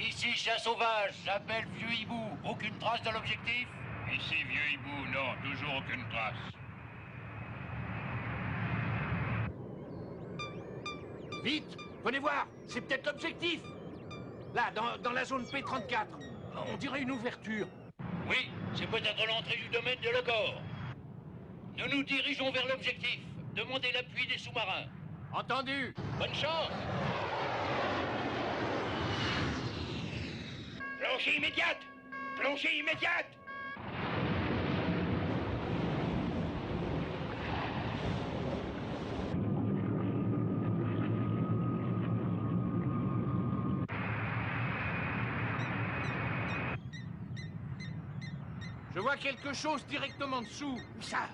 Ici, chat sauvage, j'appelle Vieux Hibou. Aucune trace de l'objectif? Ici, Vieux Hibou, non, toujours aucune trace. Vite, venez voir, c'est peut-être l'objectif. Là, dans la zone P34, on dirait une ouverture. Oui, c'est peut-être l'entrée du domaine de Logor. Nous nous dirigeons vers l'objectif. Demandez l'appui des sous-marins. Entendu. Bonne chance. Plongée immédiate! Plongée immédiate! Je vois quelque chose directement dessous. Où ça?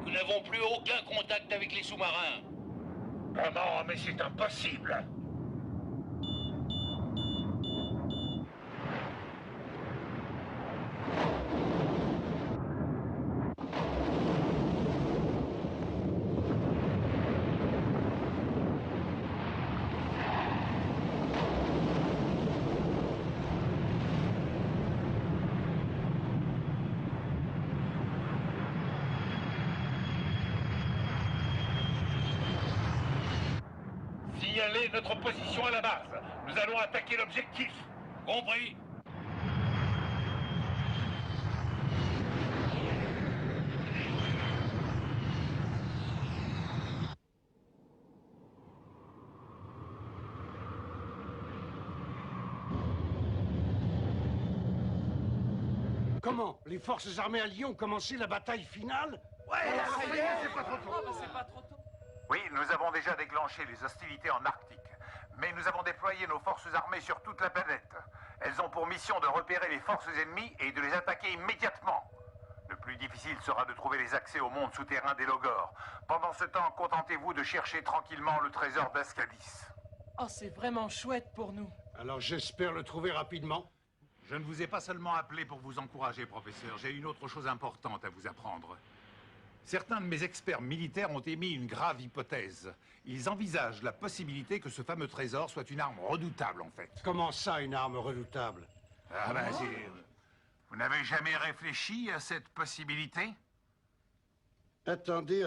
Nous n'avons plus aucun contact avec les sous-marins. Comment? Mais c'est impossible! Signalez notre position à la base. Nous allons attaquer l'objectif. Compris. Comment? Les forces armées alliées ont commencé la bataille finale? Ouais, ça y est, c'est pas trop tôt. C'est pas trop tôt. Oui, nous avons déjà déclenché les hostilités en Arctique. Mais nous avons déployé nos forces armées sur toute la planète. Elles ont pour mission de repérer les forces ennemies et de les attaquer immédiatement. Le plus difficile sera de trouver les accès au monde souterrain des Logor. Pendant ce temps, contentez-vous de chercher tranquillement le trésor d'Ascadis. Oh, c'est vraiment chouette pour nous. Alors j'espère le trouver rapidement. Je ne vous ai pas seulement appelé pour vous encourager, professeur. J'ai une autre chose importante à vous apprendre. Certains de mes experts militaires ont émis une grave hypothèse. Ils envisagent la possibilité que ce fameux trésor soit une arme redoutable, en fait. Comment ça, une arme redoutable? Ah ben, vous n'avez jamais réfléchi à cette possibilité? Attendez,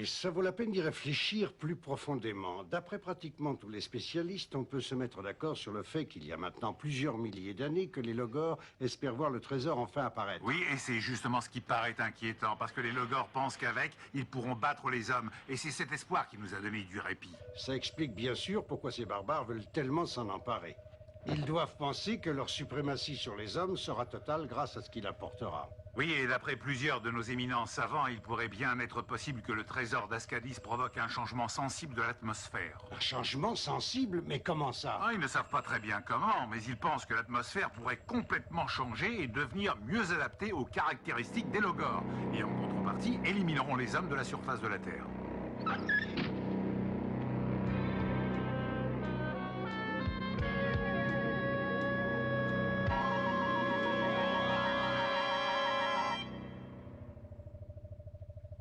ça vaut la peine d'y réfléchir plus profondément. D'après pratiquement tous les spécialistes, on peut se mettre d'accord sur le fait qu'il y a maintenant plusieurs milliers d'années que les Logor espèrent voir le trésor enfin apparaître. Oui, et c'est justement ce qui paraît inquiétant, parce que les Logor pensent qu'avec, ils pourront battre les hommes. Et c'est cet espoir qui nous a donné du répit. Ça explique bien sûr pourquoi ces barbares veulent tellement s'en emparer. Ils doivent penser que leur suprématie sur les hommes sera totale grâce à ce qu'il apportera. Oui, et d'après plusieurs de nos éminents savants, il pourrait bien être possible que le trésor d'Ascadis provoque un changement sensible de l'atmosphère. Un changement sensible? Mais comment ça? Ah, ils ne savent pas très bien comment, mais ils pensent que l'atmosphère pourrait complètement changer et devenir mieux adaptée aux caractéristiques des Logor. Et en contrepartie, élimineront les hommes de la surface de la Terre.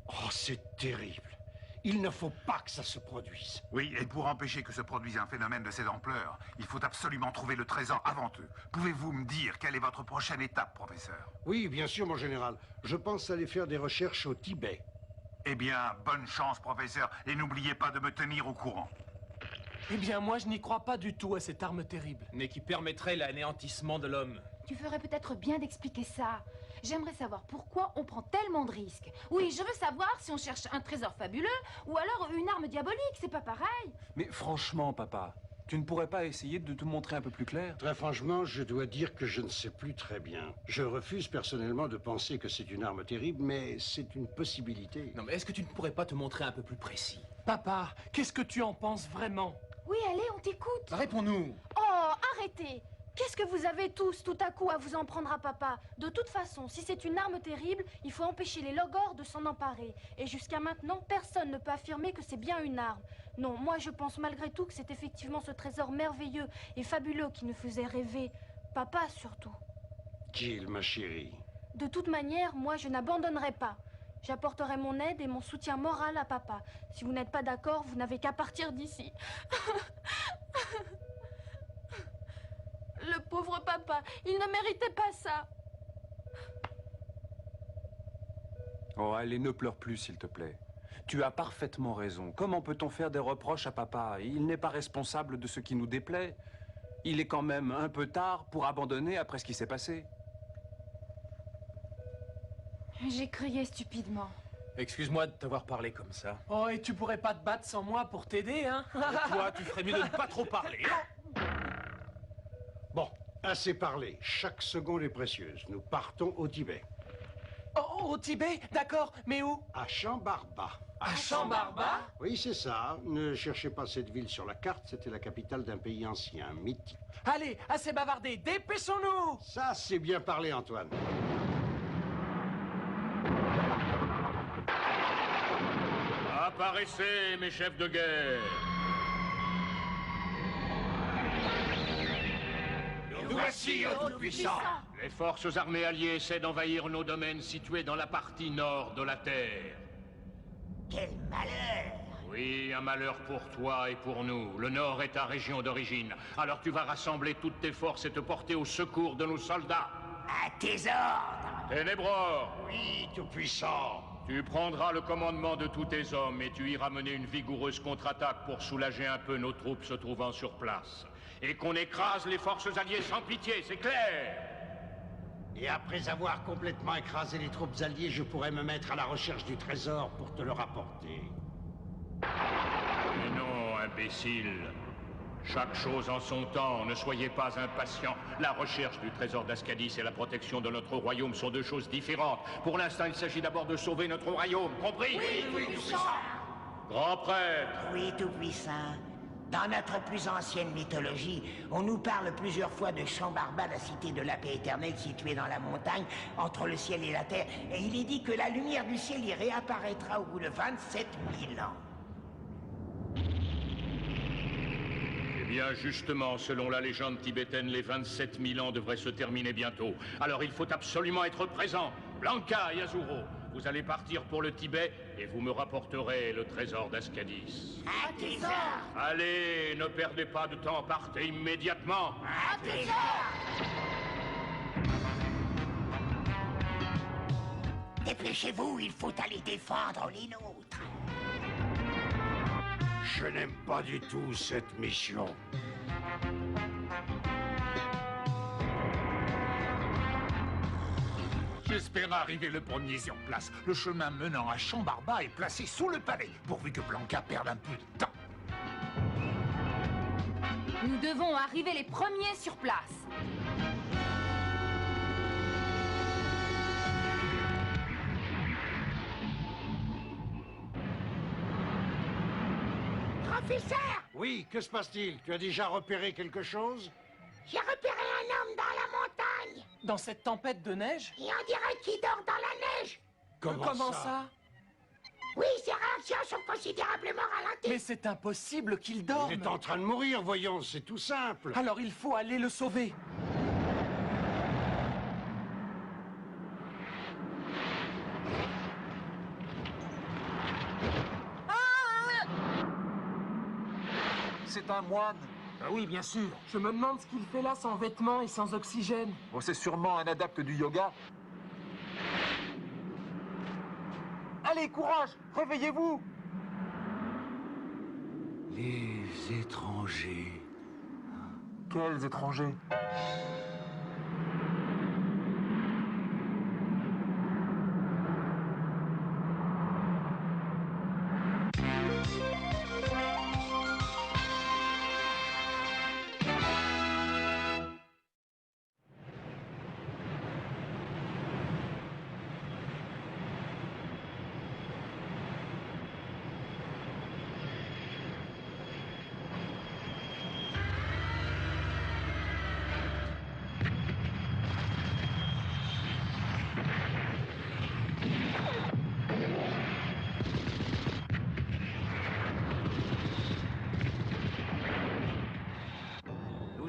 Oh, c'est terrible. Il ne faut pas que ça se produise. Oui, et pour empêcher que se produise un phénomène de cette ampleur, il faut absolument trouver le trésor avant eux. Pouvez-vous me dire quelle est votre prochaine étape, professeur? Oui, bien sûr, mon général. Je pense aller faire des recherches au Tibet. Eh bien, bonne chance, professeur, et n'oubliez pas de me tenir au courant. Eh bien, moi, je n'y crois pas du tout à cette arme terrible. Mais qui permettrait l'anéantissement de l'homme. Tu ferais peut-être bien d'expliquer ça. J'aimerais savoir pourquoi on prend tellement de risques. Oui, je veux savoir si on cherche un trésor fabuleux ou alors une arme diabolique, c'est pas pareil. Mais franchement, papa, tu ne pourrais pas essayer de te montrer un peu plus clair? Très franchement, je dois dire que je ne sais plus très bien. Je refuse personnellement de penser que c'est une arme terrible, mais c'est une possibilité. Non mais est-ce que tu ne pourrais pas te montrer un peu plus précis? Papa, qu'est-ce que tu en penses vraiment? Oui, allez, on t'écoute. Réponds-nous. Oh, arrêtez! Qu'est-ce que vous avez tous, tout à coup, à vous en prendre à papa? De toute façon, si c'est une arme terrible, il faut empêcher les logors de s'en emparer. Et jusqu'à maintenant, personne ne peut affirmer que c'est bien une arme. Non, moi je pense malgré tout que c'est effectivement ce trésor merveilleux et fabuleux qui nous faisait rêver. Papa surtout. Jill, ma chérie. De toute manière, moi je n'abandonnerai pas. J'apporterai mon aide et mon soutien moral à papa. Si vous n'êtes pas d'accord, vous n'avez qu'à partir d'ici. Le pauvre papa, il ne méritait pas ça. Oh, allez, ne pleure plus, s'il te plaît. Tu as parfaitement raison. Comment peut-on faire des reproches à papa? Il n'est pas responsable de ce qui nous déplaît. Il est quand même un peu tard pour abandonner après ce qui s'est passé. J'ai crié stupidement. Excuse-moi de t'avoir parlé comme ça. Oh, et tu pourrais pas te battre sans moi pour t'aider, hein? Toi, tu ferais mieux de ne pas trop parler. Bon, assez parlé. Chaque seconde est précieuse. Nous partons au Tibet. Oh, au Tibet? D'accord, mais où? À Chambarba. À Chambarba? Oui, c'est ça. Ne cherchez pas cette ville sur la carte. C'était la capitale d'un pays ancien, mythique. Allez, assez bavardé, dépêchons-nous! Ça, c'est bien parlé, Antoine. Apparaissez, mes chefs de guerre. Nous voici, ô Tout-Puissant. Les forces armées alliées essaient d'envahir nos domaines situés dans la partie nord de la Terre. Quel malheur! Oui, un malheur pour toi et pour nous. Le nord est ta région d'origine. Alors tu vas rassembler toutes tes forces et te porter au secours de nos soldats. À tes ordres! Ténébror! Oui, Tout-Puissant. Tu prendras le commandement de tous tes hommes et tu iras mener une vigoureuse contre-attaque pour soulager un peu nos troupes se trouvant sur place. Et qu'on écrase les forces alliées sans pitié, c'est clair? Et après avoir complètement écrasé les troupes alliées, je pourrais me mettre à la recherche du trésor pour te le rapporter. Mais non, imbécile. Chaque chose en son temps, ne soyez pas impatients. La recherche du trésor d'Ascadis et la protection de notre royaume sont deux choses différentes. Pour l'instant, il s'agit d'abord de sauver notre royaume, compris? Oui, Tout-Puissant! Grand prêtre! Oui, Tout-Puissant. Dans notre plus ancienne mythologie, on nous parle plusieurs fois de Chambarba, la cité de la paix éternelle située dans la montagne, entre le ciel et la terre, et il est dit que la lumière du ciel y réapparaîtra au bout de 27 000 ans. Eh bien, justement, selon la légende tibétaine, les 27 000 ans devraient se terminer bientôt. Alors il faut absolument être présent. Blanca et Azuro, vous allez partir pour le Tibet et vous me rapporterez le trésor d'Ascadis. À tes ordres! Allez, ne perdez pas de temps, partez immédiatement. À tes ordres! Dépêchez-vous, il faut aller défendre les nôtres. Je n'aime pas du tout cette mission. J'espère arriver le premier sur place. Le chemin menant à Chambarba est placé sous le palais, pourvu que Blanca perde un peu de temps. Nous devons arriver les premiers sur place. Professeur! Oui, que se passe-t-il? Tu as déjà repéré quelque chose? J'ai repéré un homme dans la montagne! Dans cette tempête de neige? Et on dirait qu'il dort dans la neige! Comment ça? Oui, ses réactions sont considérablement ralenties! Mais c'est impossible qu'il dorme! Il est en train de mourir, voyons, c'est tout simple. Alors il faut aller le sauver! C'est un moine. Ah oui, bien sûr. Je me demande ce qu'il fait là sans vêtements et sans oxygène. Bon, c'est sûrement un adepte du yoga. Allez, courage! Réveillez-vous! Les étrangers. Quels étrangers?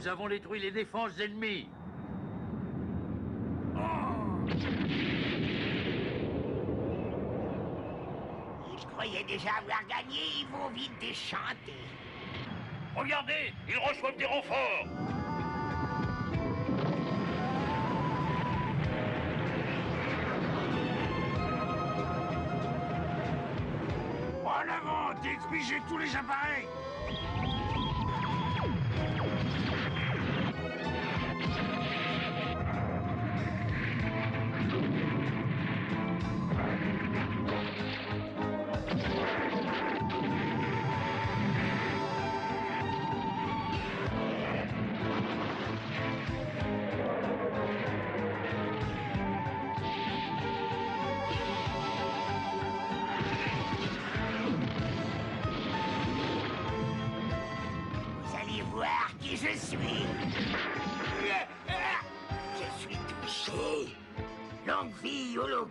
Nous avons détruit les défenses ennemies. Ils croyaient déjà avoir gagné, ils vont vite déchanter. Regardez, ils reçoivent des renforts. En avant, détruisez tous les appareils. Vous allez voir qui je suis. Je suis touché. Longue vie au logo.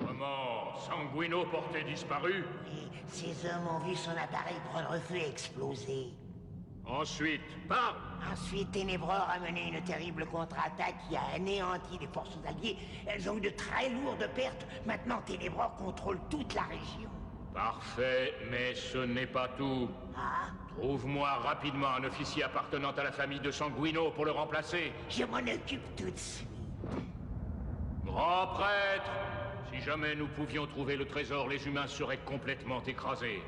Comment? Sanguino porté disparu? Et ces hommes ont vu son appareil prendre feu et exploser. Ensuite, parle! Ensuite, Ténébreur a mené une terrible contre-attaque qui a anéanti les forces alliées. Elles ont eu de très lourdes pertes. Maintenant, Ténébreur contrôle toute la région. Parfait, mais ce n'est pas tout. Ah, Trouve-moi rapidement un officier appartenant à la famille de Sanguino pour le remplacer. je m'en occupe tout de suite. Grand prêtre! Si jamais nous pouvions trouver le trésor, les humains seraient complètement écrasés.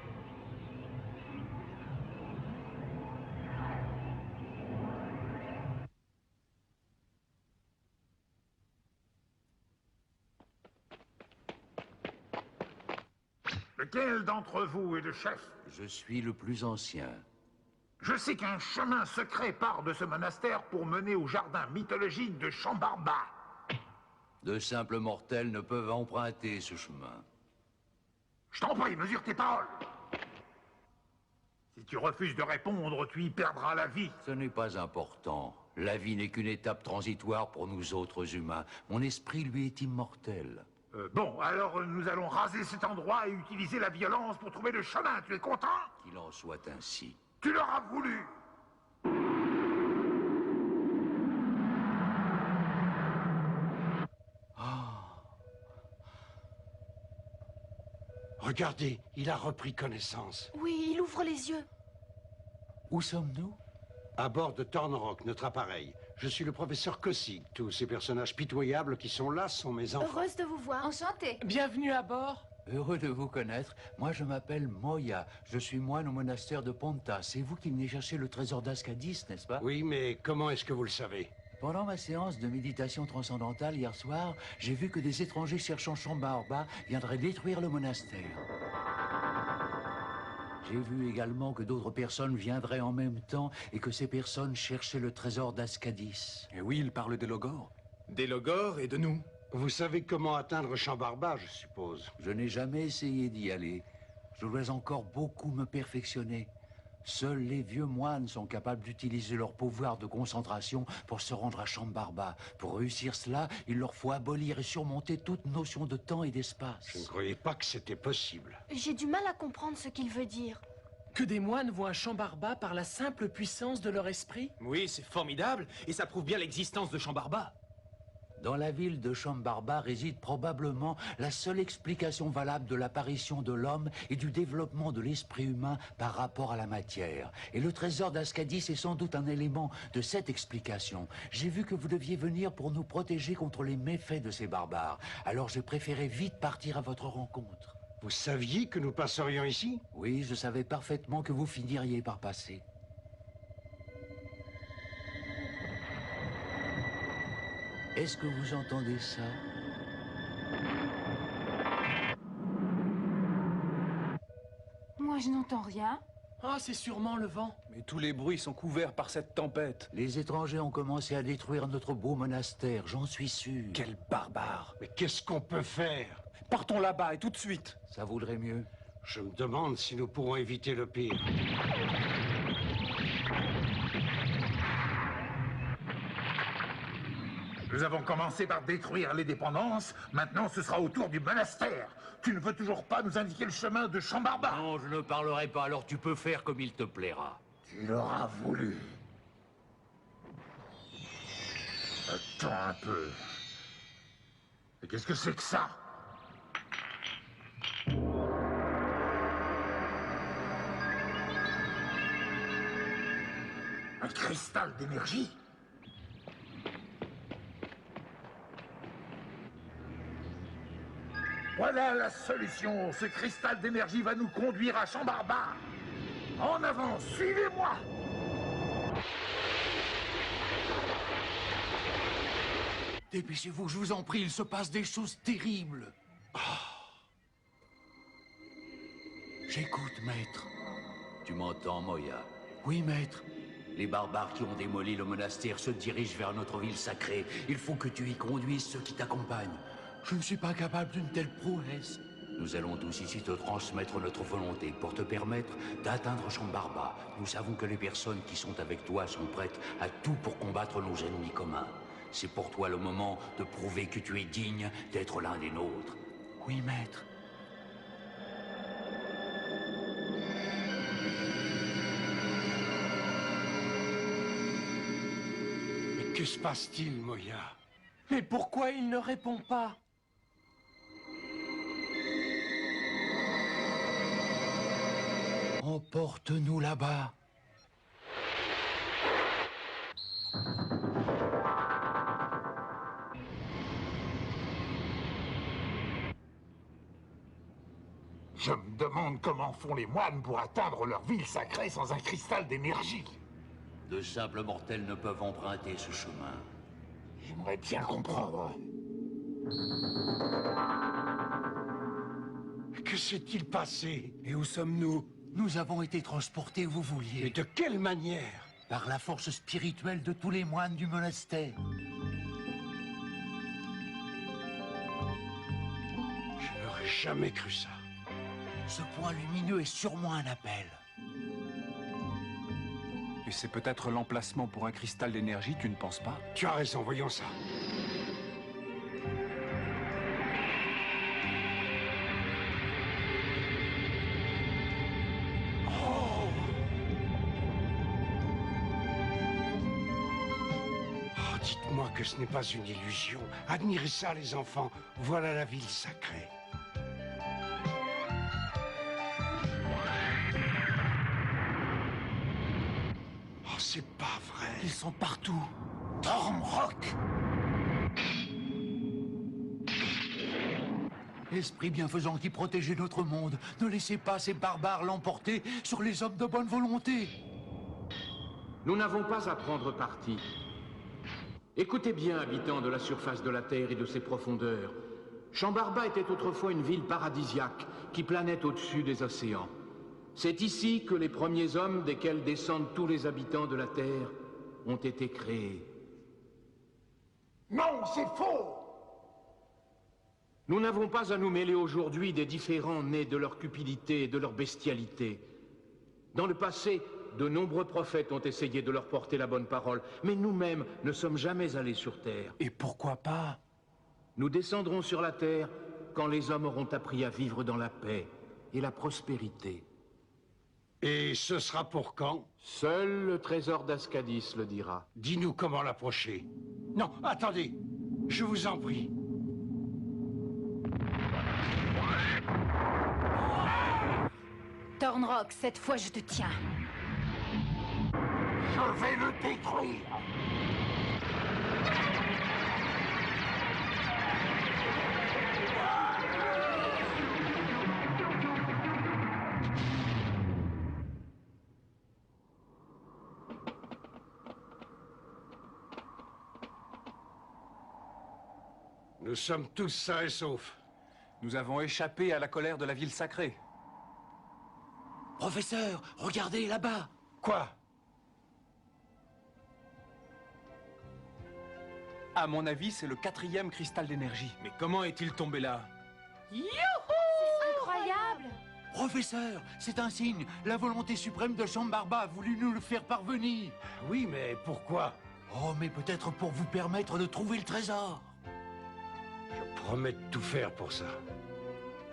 Lequel d'entre vous est le chef? Je suis le plus ancien. Je sais qu'un chemin secret part de ce monastère pour mener au jardin mythologique de Chambarba. De simples mortels ne peuvent emprunter ce chemin. Je t'en prie, mesure tes paroles. Si tu refuses de répondre, tu y perdras la vie. Ce n'est pas important. La vie n'est qu'une étape transitoire pour nous autres humains. Mon esprit, lui, est immortel. Bon, alors nous allons raser cet endroit et utiliser la violence pour trouver le chemin. Tu es content? Qu'il en soit ainsi. Tu l'auras voulu. Regardez, il a repris connaissance. Oui, il ouvre les yeux. Où sommes-nous? À bord de Thornrock, notre appareil. Je suis le professeur Kossig. Tous ces personnages pitoyables qui sont là sont mes enfants. Heureuse de vous voir. Enchantée. Bienvenue à bord. Heureux de vous connaître. Moi, je m'appelle Moya. Je suis moine au monastère de Ponta. C'est vous qui venez chercher le trésor d'Ascadis, n'est-ce pas? Oui, mais comment est-ce que vous le savez? Pendant ma séance de méditation transcendantale hier soir, j'ai vu que des étrangers cherchant Chambarba viendraient détruire le monastère. J'ai vu également que d'autres personnes viendraient en même temps et que ces personnes cherchaient le trésor d'Ascadis. Et oui, il parle des Logors. Des Logors et de nous. Vous savez comment atteindre Chambarba, je suppose. Je n'ai jamais essayé d'y aller. Je dois encore beaucoup me perfectionner. Seuls les vieux moines sont capables d'utiliser leur pouvoir de concentration pour se rendre à Chambarba. Pour réussir cela, il leur faut abolir et surmonter toute notion de temps et d'espace. Je ne croyais pas que c'était possible. J'ai du mal à comprendre ce qu'il veut dire. Que des moines voient un Chambarba par la simple puissance de leur esprit? Oui, c'est formidable, et ça prouve bien l'existence de Chambarba. Dans la ville de Chambarba réside probablement la seule explication valable de l'apparition de l'homme et du développement de l'esprit humain par rapport à la matière. Et le trésor d'Ascadis est sans doute un élément de cette explication. J'ai vu que vous deviez venir pour nous protéger contre les méfaits de ces barbares. Alors j'ai préféré vite partir à votre rencontre. Vous saviez que nous passerions ici? Oui, je savais parfaitement que vous finiriez par passer. Est-ce que vous entendez ça? Moi, je n'entends rien. Ah, c'est sûrement le vent. Mais tous les bruits sont couverts par cette tempête. Les étrangers ont commencé à détruire notre beau monastère, j'en suis sûr. Quel barbare. Mais qu'est-ce qu'on peut faire? Partons là-bas et tout de suite. Ça vaudrait mieux. Je me demande si nous pourrons éviter le pire. Nous avons commencé par détruire les dépendances, maintenant ce sera au tour du monastère. Tu ne veux toujours pas nous indiquer le chemin de Chambarba? Non, je ne parlerai pas, alors tu peux faire comme il te plaira. Tu l'auras voulu. Attends un peu. Mais qu'est-ce que c'est que ça? Un cristal d'énergie? Voilà la solution. Ce cristal d'énergie va nous conduire à Chambarba. En avant, suivez-moi. Dépêchez-vous, je vous en prie, il se passe des choses terribles. J'écoute, maître. Tu m'entends, Moya? Oui, maître. Les barbares qui ont démoli le monastère se dirigent vers notre ville sacrée. Il faut que tu y conduises ceux qui t'accompagnent. Je ne suis pas capable d'une telle prouesse. Nous allons tous ici te transmettre notre volonté pour te permettre d'atteindre Chambarba. Nous savons que les personnes qui sont avec toi sont prêtes à tout pour combattre nos ennemis communs. C'est pour toi le moment de prouver que tu es digne d'être l'un des nôtres. Oui, maître. Mais que se passe-t-il, Moya? Mais pourquoi il ne répond pas? Emporte-nous là-bas. Je me demande comment font les moines pour atteindre leur ville sacrée sans un cristal d'énergie. De simples mortels ne peuvent emprunter ce chemin. J'aimerais bien comprendre. Que s'est-il passé? Et où sommes-nous? Nous avons été transportés où vous vouliez. Mais de quelle manière? Par la force spirituelle de tous les moines du monastère. Je n'aurais jamais cru ça. Ce point lumineux est sûrement un appel. Et c'est peut-être l'emplacement pour un cristal d'énergie, tu ne penses pas? Tu as raison, voyons ça. Dites-moi que ce n'est pas une illusion. Admirez ça, les enfants. Voilà la ville sacrée. Oh, c'est pas vrai. Ils sont partout. Tormrock! Esprit bienfaisant qui protégeait notre monde, ne laissez pas ces barbares l'emporter sur les hommes de bonne volonté. Nous n'avons pas à prendre parti. Écoutez bien, habitants de la surface de la Terre et de ses profondeurs. Chambarba était autrefois une ville paradisiaque qui planait au-dessus des océans. C'est ici que les premiers hommes, desquels descendent tous les habitants de la Terre, ont été créés. Non, c'est faux! Nous n'avons pas à nous mêler aujourd'hui des différends nés de leur cupidité et de leur bestialité. Dans le passé, de nombreux prophètes ont essayé de leur porter la bonne parole, mais nous-mêmes ne sommes jamais allés sur Terre. Et pourquoi pas? Nous descendrons sur la Terre quand les hommes auront appris à vivre dans la paix et la prospérité. Et ce sera pour quand? Seul le trésor d'Ascadis le dira. Dis-nous comment l'approcher. Non, attendez. Je vous en prie. Tornrock, cette fois je te tiens. Je vais le détruire! Nous sommes tous sains et saufs. Nous avons échappé à la colère de la ville sacrée. Professeur, regardez là-bas. Quoi? À mon avis, c'est le 4e cristal d'énergie. Mais comment est-il tombé là? C'est incroyable! Professeur, c'est un signe. La volonté suprême de Chambarba a voulu nous le faire parvenir. Oui, mais pourquoi? Oh, mais peut-être pour vous permettre de trouver le trésor. Je promets de tout faire pour ça.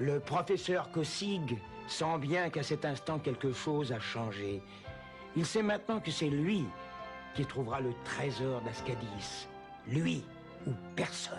Le professeur Kosig sent bien qu'à cet instant quelque chose a changé. Il sait maintenant que c'est lui qui trouvera le trésor d'Ascadis. Lui ou personne.